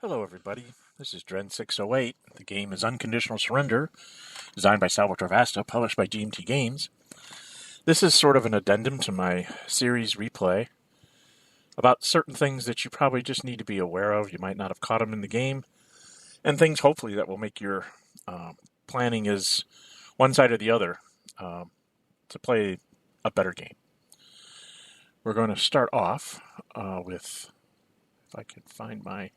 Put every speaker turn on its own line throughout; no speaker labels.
Hello everybody, this is Dren608. The game is Unconditional Surrender, designed by Salvatore Vasta, published by GMT Games. This is sort of an addendum to my series replay about certain things that you probably just need to be aware of. You might not have caught them in the game, and things hopefully that will make your planning as one side or the other to play a better game. We're going to start off with, if I can find my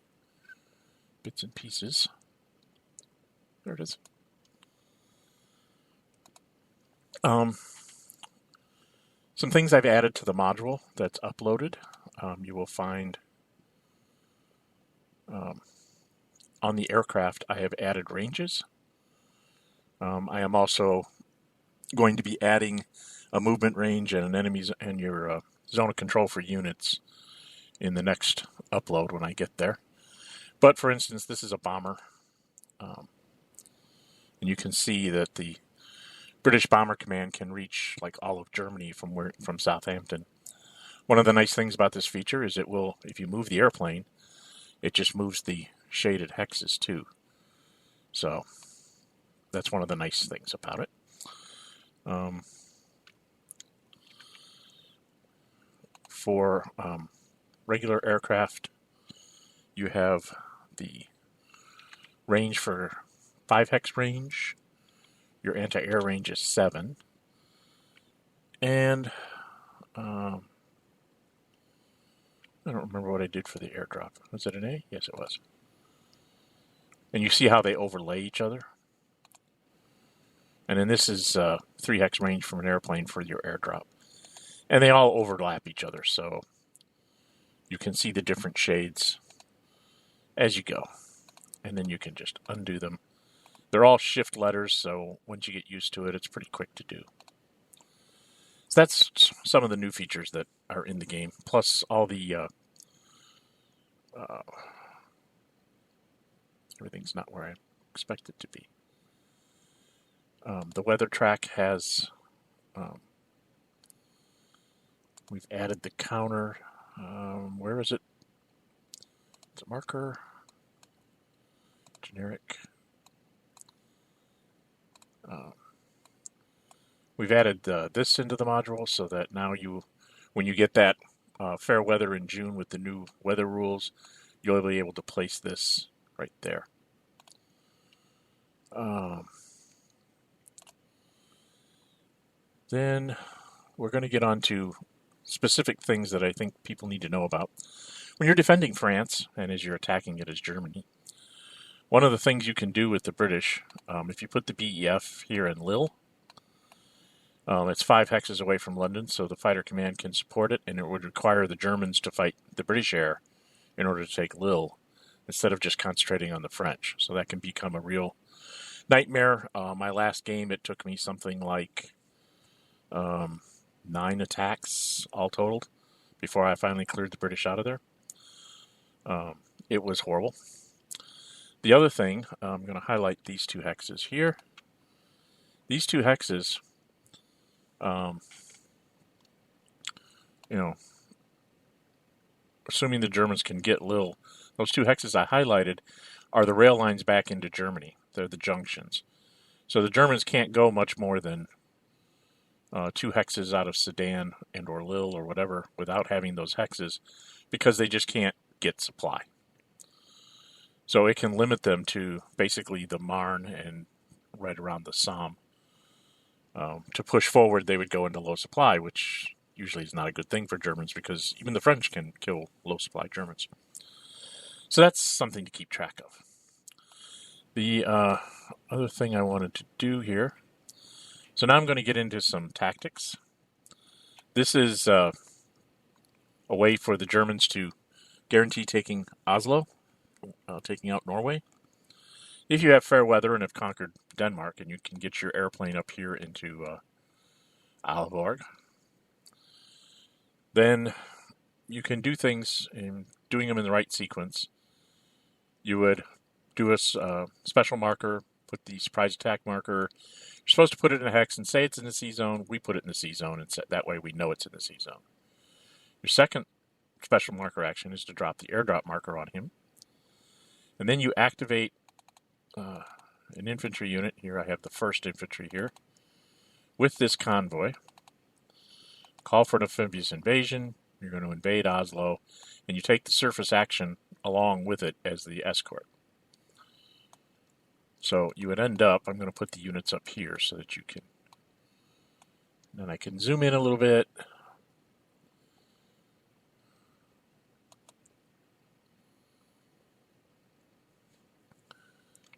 bits and pieces. There it is. Some things I've added to the module that's uploaded. You will find on the aircraft I have added ranges. I am also going to be adding a movement range and an enemy's and your zone of control for units in the next upload when I get there. But for instance, this is a bomber, and you can see that the British Bomber Command can reach like all of Germany from Southampton. One of the nice things about this feature is it will, if you move the airplane, it just moves the shaded hexes too. So that's one of the nice things about it. For regular aircraft, you have the range for 5 hex range. Your anti-air range is 7. And I don't remember what I did for the airdrop. Was it an A? Yes, it was. And you see how they overlay each other? And then this is 3 hex range from an airplane for your airdrop. And they all overlap each other, so you can see the different shades as you go. And then you can just undo them. They're all shift letters, so once you get used to it, it's pretty quick to do. So that's some of the new features that are in the game, plus all the everything's not where I expect it to be. The weather track has we've added the counter. Where is it? It's a marker. Generic. We've added this into the module so that now when you get that fair weather in June with the new weather rules, you'll be able to place this right there. Then we're going to get on to specific things that I think people need to know about. When you're defending France, and as you're attacking it as Germany, one of the things you can do with the British, if you put the BEF here in Lille, it's 5 hexes away from London, so the fighter command can support it, and it would require the Germans to fight the British air in order to take Lille, instead of just concentrating on the French. So that can become a real nightmare. My last game, it took me something like 9 attacks, all totaled, before I finally cleared the British out of there. It was horrible. The other thing, I'm going to highlight these 2 hexes here. These 2 hexes, assuming the Germans can get Lille, those 2 hexes I highlighted are the rail lines back into Germany. They're the junctions. So the Germans can't go much more than 2 hexes out of Sedan and or Lille or whatever without having those hexes, because they just can't get supply. So it can limit them to basically the Marne and right around the Somme. To push forward, they would go into low supply, which usually is not a good thing for Germans, because even the French can kill low supply Germans. So that's something to keep track of. The other thing I wanted to do here, so now I'm going to get into some tactics. This is a way for the Germans to guarantee taking Oslo, taking out Norway. If you have fair weather and have conquered Denmark, and you can get your airplane up here into Aalborg, then you can do things, in doing them in the right sequence. You would do a special marker, put the surprise attack marker. You're supposed to put it in a hex and say it's in the C zone. We put it in the C zone, and that way we know it's in the C zone. Your second special marker action is to drop the airdrop marker on him. And then you activate an infantry unit. Here I have the 1st Infantry here. With this convoy, call for an amphibious invasion. You're going to invade Oslo, and you take the surface action along with it as the escort. So you would end up, I'm going to put the units up here so that you can, then I can zoom in a little bit.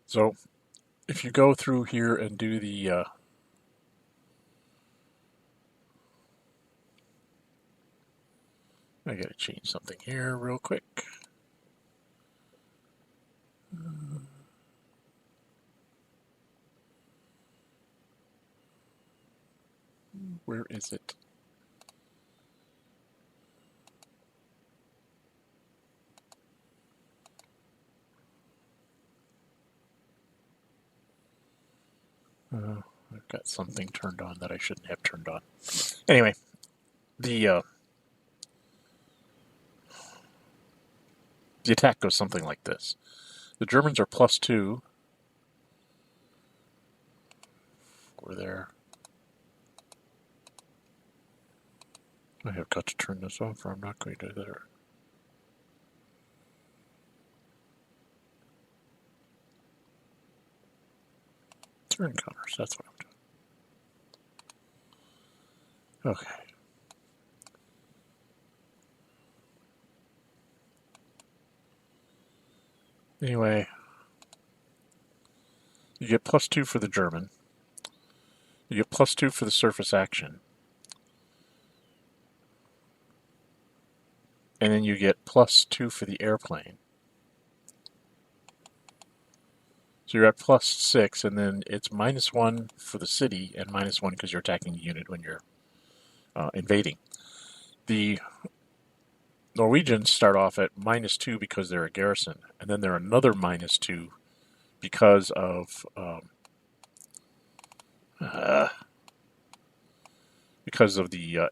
So if you go through here and do the I gotta change something here real quick. Where is it? I've got something turned on that I shouldn't have turned on. Anyway, the attack goes something like this. The Germans are +2. We're there. I have got to turn this off or I'm not going to there. Turn counters, that's what I'm doing. Okay. Anyway, you get +2 for the German. You get +2 for the surface action. And then you get +2 for the airplane. So you're at +6, and then it's -1 for the city, and -1 because you're attacking a unit when you're invading. The Norwegians start off at -2 because they're a garrison, and then they're another -2 because of the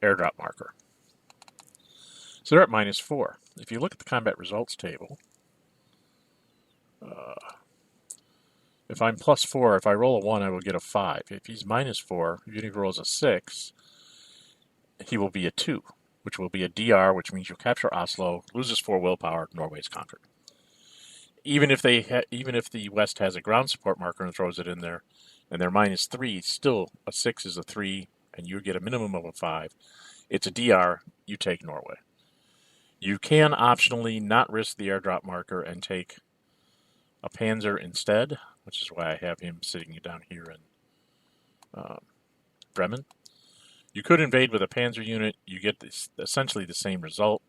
airdrop marker. So they're at -4. If you look at the combat results table, if I'm +4, if I roll a 1, I will get a 5. If he's -4, even if he rolls a 6, he will be a 2, which will be a DR, which means you'll capture Oslo, loses 4 willpower, Norway's conquered. Even if the West has a ground support marker and throws it in there, and they're -3, still a 6 is a 3, and you get a minimum of a 5. It's a DR, you take Norway. You can optionally not risk the airdrop marker and take a Panzer instead, which is why I have him sitting down here in Bremen. You could invade with a Panzer unit. You get essentially the same result.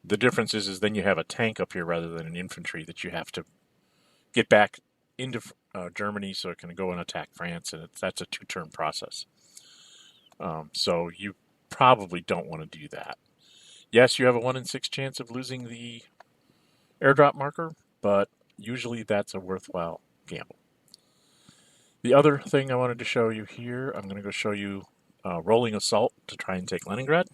The difference is then you have a tank up here rather than an infantry that you have to get back into Germany so it can go and attack France, and that's a 2-turn process. So you probably don't want to do that. Yes, you have a 1 in 6 chance of losing the airdrop marker, but usually that's a worthwhile gamble. The other thing I wanted to show you here, I'm going to go show you rolling assault to try and take Leningrad.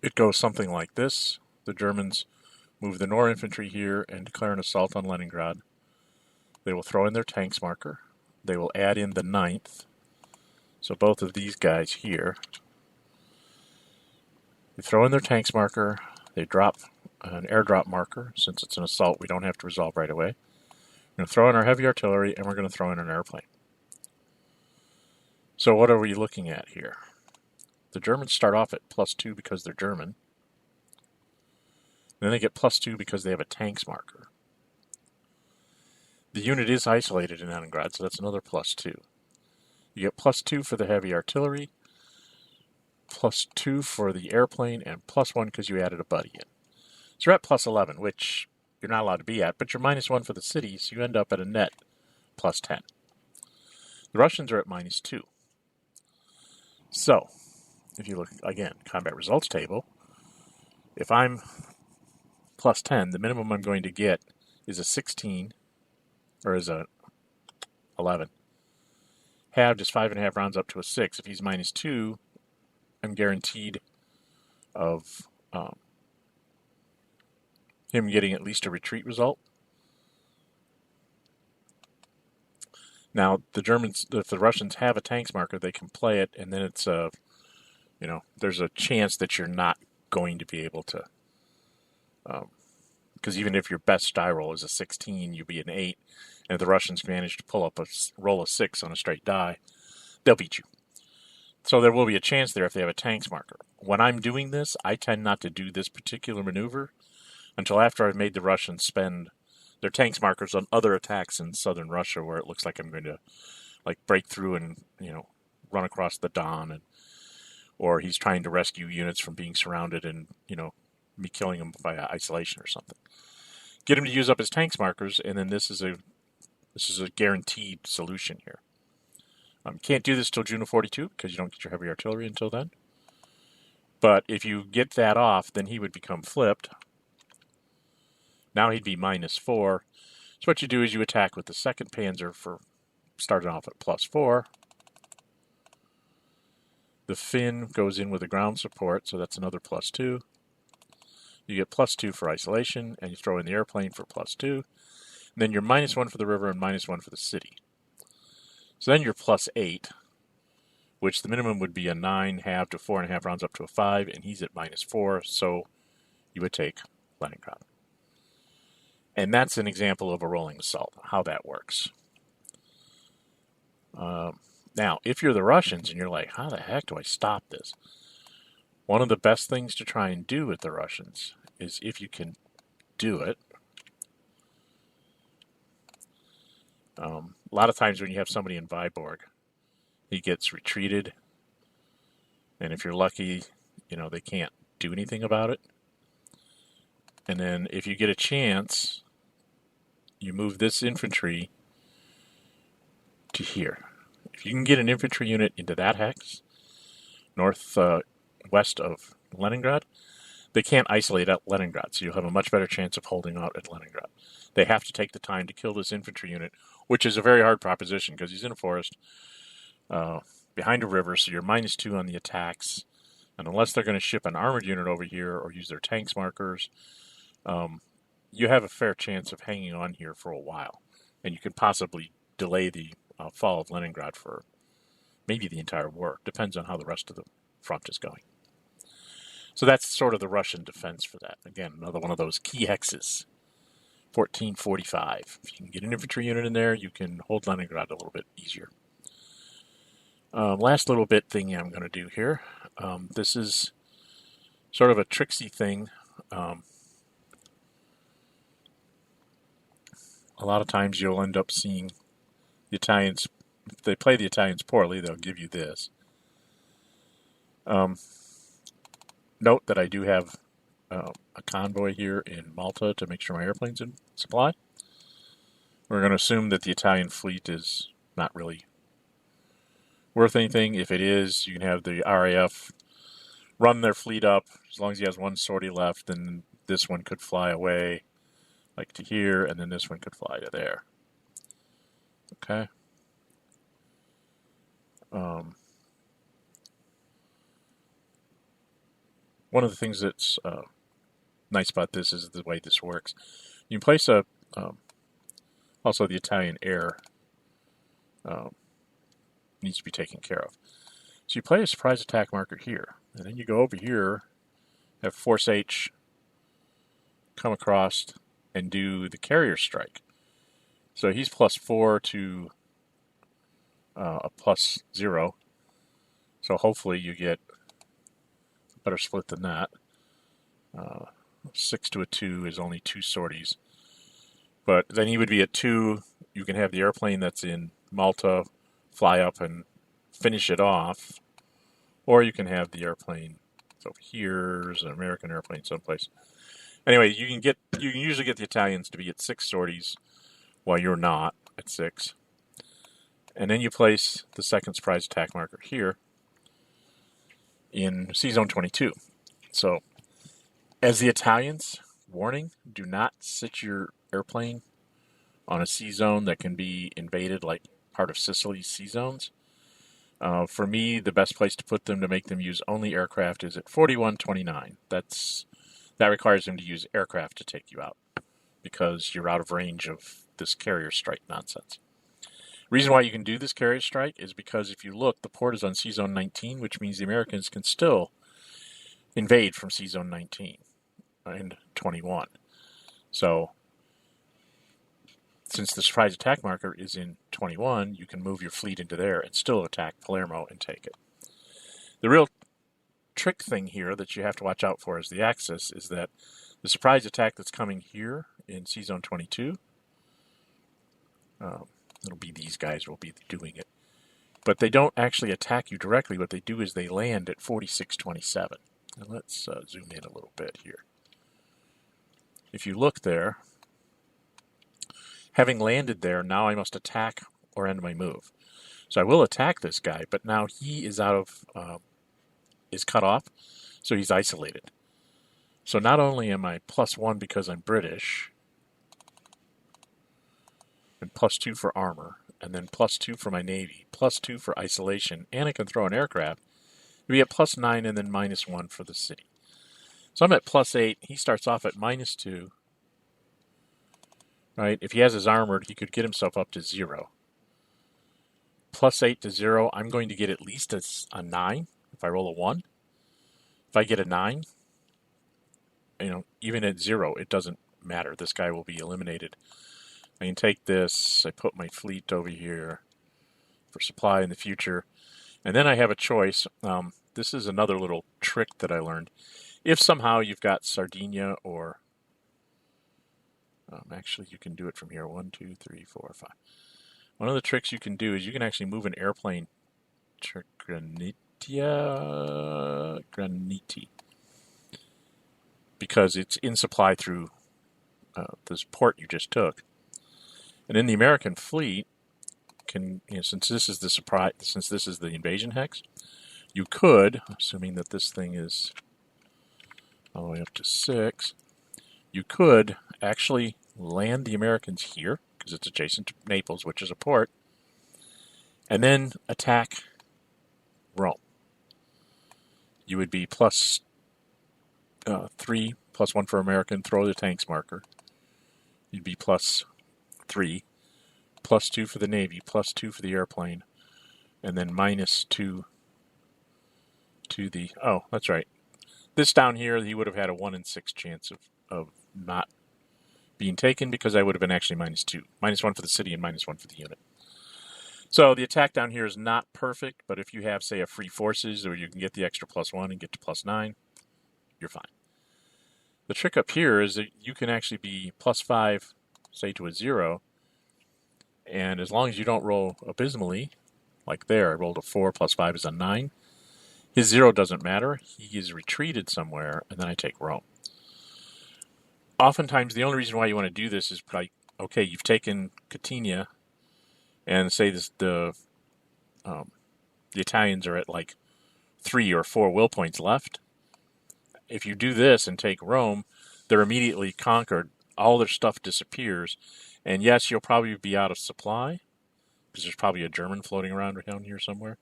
It goes something like this. The Germans move the Nor infantry here and declare an assault on Leningrad. They will throw in their tanks marker. They will add in the 9th. So both of these guys here. They throw in their tanks marker. They drop an airdrop marker. Since it's an assault, we don't have to resolve right away. We're going to throw in our heavy artillery, and we're going to throw in an airplane. So what are we looking at here? The Germans start off at +2 because they're German. Then they get +2 because they have a tanks marker. The unit is isolated in Leningrad, so that's another +2. You get +2 for the heavy artillery, +2 for the airplane, and +1 because you added a buddy in. So you're at +11, which you're not allowed to be at, but you're -1 for the city, so you end up at a net +10. The Russians are at -2. So, if you look, again, combat results table, if I'm +10, the minimum I'm going to get is a 16, or is a 11. Halved is 5.5 rounds up to a 6. If he's -2, I'm guaranteed of him getting at least a retreat result. Now, the Germans, if the Russians have a tanks marker, they can play it, and then it's there's a chance that you're not going to be able to, because even if your best die roll is a 16, you'll be an 8, and if the Russians manage to pull up a roll of 6 on a straight die, they'll beat you. So there will be a chance there if they have a tanks marker. When I'm doing this, I tend not to do this particular maneuver until after I've made the Russians spend their tanks markers on other attacks in southern Russia, where it looks like I'm going to break through and run across the Don, or he's trying to rescue units from being surrounded and me killing them by isolation or something. Get him to use up his tanks markers, and then this is a guaranteed solution here. Can't do this till June of 42 because you don't get your heavy artillery until then. But if you get that off, then he would become flipped. Now he'd be -4. So what you do is you attack with the 2nd Panzer for starting off at +4. The Finn goes in with a ground support, so that's another +2. You get +2 for isolation, and you throw in the airplane for +2. And then you're -1 for the river and -1 for the city. So then you're +8, which the minimum would be a 9 half to 4.5 rounds up to a 5, and he's at -4, so you would take Leningrad. And that's an example of a rolling assault, how that works. Now, if you're the Russians and you're like, how the heck do I stop this? One of the best things to try and do with the Russians is, if you can do it, a lot of times when you have somebody in Vyborg, he gets retreated, and if you're lucky, they can't do anything about it. And then if you get a chance, you move this infantry to here. If you can get an infantry unit into that hex, west of Leningrad, they can't isolate out Leningrad, so you'll have a much better chance of holding out at Leningrad. They have to take the time to kill this infantry unit, which is a very hard proposition because he's in a forest behind a river, so you're -2 on the attacks. And unless they're going to ship an armored unit over here or use their tanks markers, you have a fair chance of hanging on here for a while. And you can possibly delay the fall of Leningrad for maybe the entire war. Depends on how the rest of the front is going. So that's sort of the Russian defense for that. Again, another one of those key hexes. 1445. If you can get an infantry unit in there, you can hold Leningrad a little bit easier. Last little bit thing I'm going to do here. This is sort of a tricksy thing. A lot of times you'll end up seeing the Italians, if they play the Italians poorly, they'll give you this. Note that I do have a convoy here in Malta to make sure my airplane's in supply. We're going to assume that the Italian fleet is not really worth anything. If it is, you can have the RAF run their fleet up. As long as he has one sortie left, then this one could fly away like to here, and then this one could fly to there. Okay. One of the things that's nice about this is the way this works. You can place also the Italian air needs to be taken care of. So you play a surprise attack marker here, and then you go over here, have Force H come across and do the carrier strike. So he's +4 to a +0. So hopefully you get a better split than that. 6 to a 2 is only 2 sorties. But then he would be at 2. You can have the airplane that's in Malta fly up and finish it off. Or you can have the airplane over here. There's an American airplane someplace. Anyway, you can usually get the Italians to be at 6 sorties while you're not at 6. And then you place the second surprise attack marker here in C-Zone 22. So, as the Italians, warning, do not sit your airplane on a C-Zone that can be invaded like part of Sicily's C-Zones. For me, the best place to put them to make them use only aircraft is at 4129. That's that requires him to use aircraft to take you out because you're out of range of this carrier strike nonsense. The reason why you can do this carrier strike is because if you look, the port is on C-Zone 19, which means the Americans can still invade from C-Zone 19 and 21. So, since the surprise attack marker is in 21, you can move your fleet into there and still attack Palermo and take it. The real trick thing here that you have to watch out for as the Axis is that the surprise attack that's coming here in C-Zone 22, it'll be these guys will be doing it. But they don't actually attack you directly. What they do is they land at 4627. And let's zoom in a little bit here. If you look there, having landed there, now I must attack or end my move. So I will attack this guy, but now he is out of, is cut off, so he's isolated. So not only am I +1 because I'm British, and +2 for armor, and then +2 for my navy, +2 for isolation, and I can throw an aircraft, we get +9 and then -1 for the city. So I'm at +8. He starts off at -2. Right? If he has his armored, he could get himself up to 0. +8 to 0, I'm going to get at least a 9 if I roll a 1. If I get a 9, even at 0, it doesn't matter. This guy will be eliminated. I can take this, I put my fleet over here for supply in the future, and then I have a choice. This is another little trick that I learned. If somehow you've got Sardinia or actually, you can do it from here. 1, 2, 3, 4, 5. One of the tricks you can do is you can actually move an airplane to Graniti, because it's in supply through this port you just took. And in the American fleet, since this is the surprise, since this is the invasion hex, you could, assuming that this thing is all the way up to 6. You could actually land the Americans here, because it's adjacent to Naples, which is a port, and then attack Rome. You would be +3, +1 for American, throw the tanks marker. You'd be +3, +2 for the Navy, +2 for the airplane, and then -2 to the, oh, that's right. This down here, he would have had a 1 in 6 chance of not being taken, because I would have been actually -2. -1 for the city and -1 for the unit. So the attack down here is not perfect, but if you have, say, a free forces, or you can get the extra +1 and get to +9, you're fine. The trick up here is that you can actually be +5, say, to a 0, and as long as you don't roll abysmally, like there, I rolled a 4, +5 is a 9, his 0 doesn't matter. He is retreated somewhere, and then I take Rome. Oftentimes, the only reason why you want to do this is like, okay, you've taken Catania, and say the Italians are at like 3 or 4 will points left. If you do this and take Rome, they're immediately conquered. All their stuff disappears, and yes, you'll probably be out of supply, because there's probably a German floating around down here somewhere.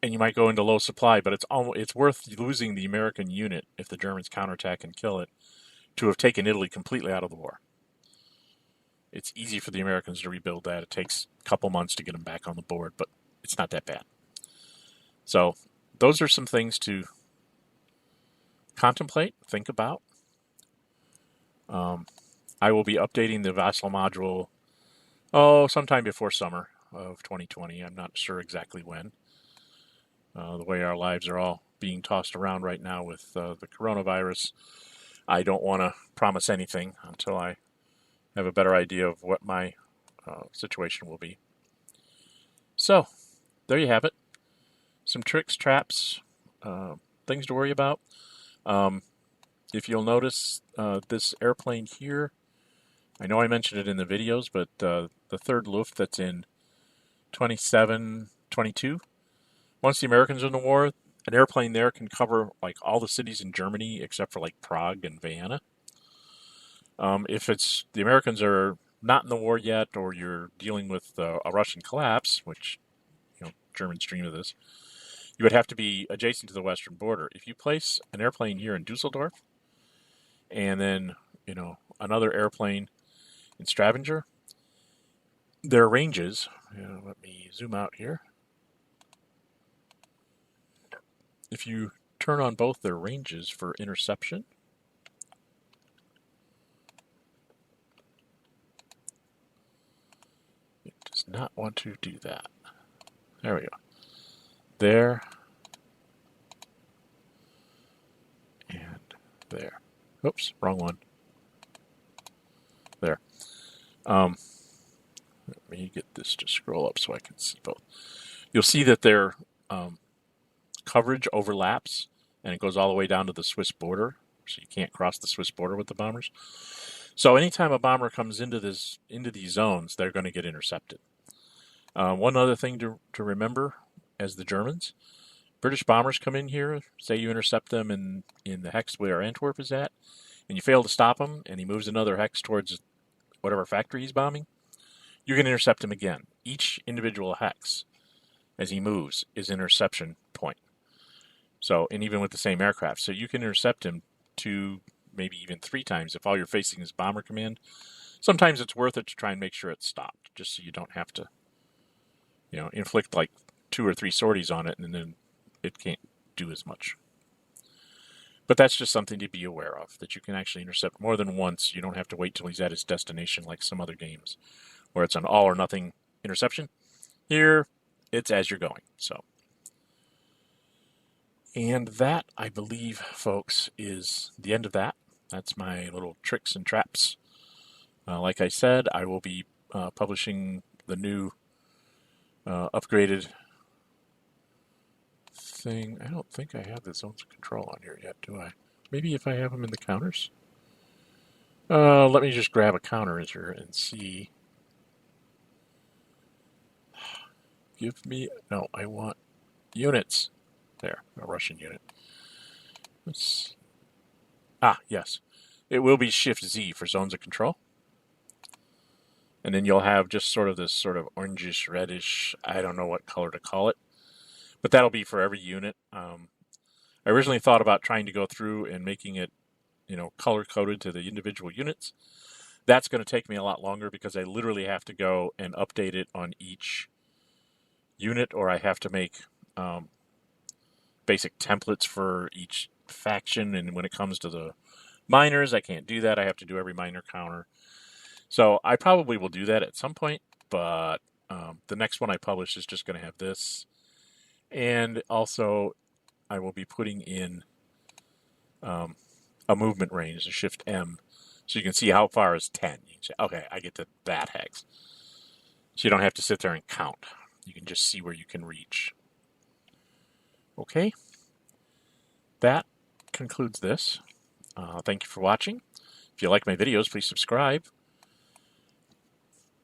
And you might go into low supply, but it's worth losing the American unit if the Germans counterattack and kill it to have taken Italy completely out of the war. It's easy for the Americans to rebuild that. It takes a couple months to get them back on the board, but it's not that bad. So those are some things to contemplate, think about. I will be updating the Vassal Module sometime before summer of 2020. I'm not sure exactly when. The way our lives are all being tossed around right now with the coronavirus, I don't want to promise anything until I have a better idea of what my situation will be. So, there you have it. Some tricks, traps, things to worry about. If you'll notice this airplane here, I know I mentioned it in the videos, but the third Luft that's in 27, 22, once the Americans are in the war, an airplane there can cover like all the cities in Germany except for like Prague and Vienna. If it's the Americans are not in the war yet, or you're dealing with a Russian collapse, which Germans dream of this, you would have to be adjacent to the western border. If you place an airplane here in Dusseldorf, and then, another airplane in Stavanger, their ranges, let me zoom out here. If you turn on both their ranges for interception, it does not want to do that. There we go. There. And there. Oops, wrong one. There. Let me get this to scroll up so I can see both. You'll see that their coverage overlaps, and it goes all the way down to the Swiss border, so you can't cross the Swiss border with the bombers. So anytime a bomber comes into these zones, they're going to get intercepted. One other thing to remember, as the Germans, British bombers come in here, say you intercept them in the hex where Antwerp is at, and you fail to stop him, and he moves another hex towards whatever factory he's bombing, you're going to intercept him again. Each individual hex, as he moves, is an interception point. So, and even with the same aircraft. So you can intercept him 2, maybe even 3 times if all you're facing is bomber command. Sometimes it's worth it to try and make sure it's stopped, just so you don't have to, inflict like 2 or 3 sorties on it, and then it can't do as much. But that's just something to be aware of, that you can actually intercept more than once. You don't have to wait till he's at his destination like some other games, where it's an all or nothing interception. Here, it's as you're going. So, and that, I believe, folks, is the end of that. That's my little tricks and traps. Like I said, I will be publishing the new upgraded thing. I don't think I have the zones of control on here yet, do I? Maybe if I have them in the counters. Let me just grab a counter here and see. Give me... No, I want units. There, a Russian unit. Yes. It will be Shift Z for zones of control. And then you'll have just sort of this sort of orangish, reddish, I don't know what color to call it. But that'll be for every unit. I originally thought about trying to go through and making it, color-coded to the individual units. That's going to take me a lot longer because I literally have to go and update it on each unit, or I have to make basic templates for each faction. And when it comes to the miners, I can't do that. I have to do every miner counter. So I probably will do that at some point, but the next one I publish is just going to have this. And also, I will be putting in a movement range, a Shift M, so you can see how far is 10. You can say, okay, I get to that hex. So you don't have to sit there and count. You can just see where you can reach. Okay, that concludes this. Thank you for watching. If you like my videos, please subscribe.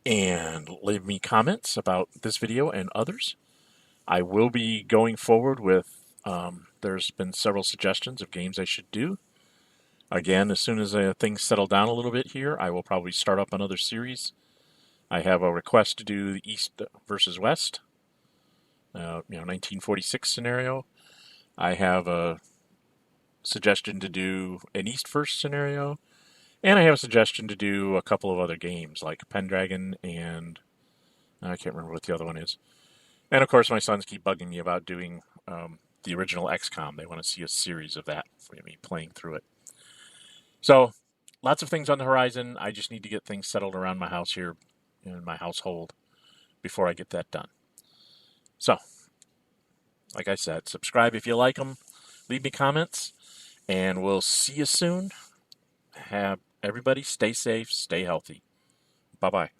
And leave me comments about this video and others. I will be going forward with, there's been several suggestions of games I should do. Again, as soon as things settle down a little bit here, I will probably start up another series. I have a request to do the East versus West, 1946 scenario. I have a suggestion to do an East first scenario. And I have a suggestion to do a couple of other games, like Pendragon and I can't remember what the other one is. And of course, my sons keep bugging me about doing the original XCOM. They want to see a series of that for me playing through it. So, lots of things on the horizon. I just need to get things settled around my house here, in my household, before I get that done. So, like I said, subscribe if you like them. Leave me comments, and we'll see you soon. Have everybody stay safe, stay healthy. Bye-bye.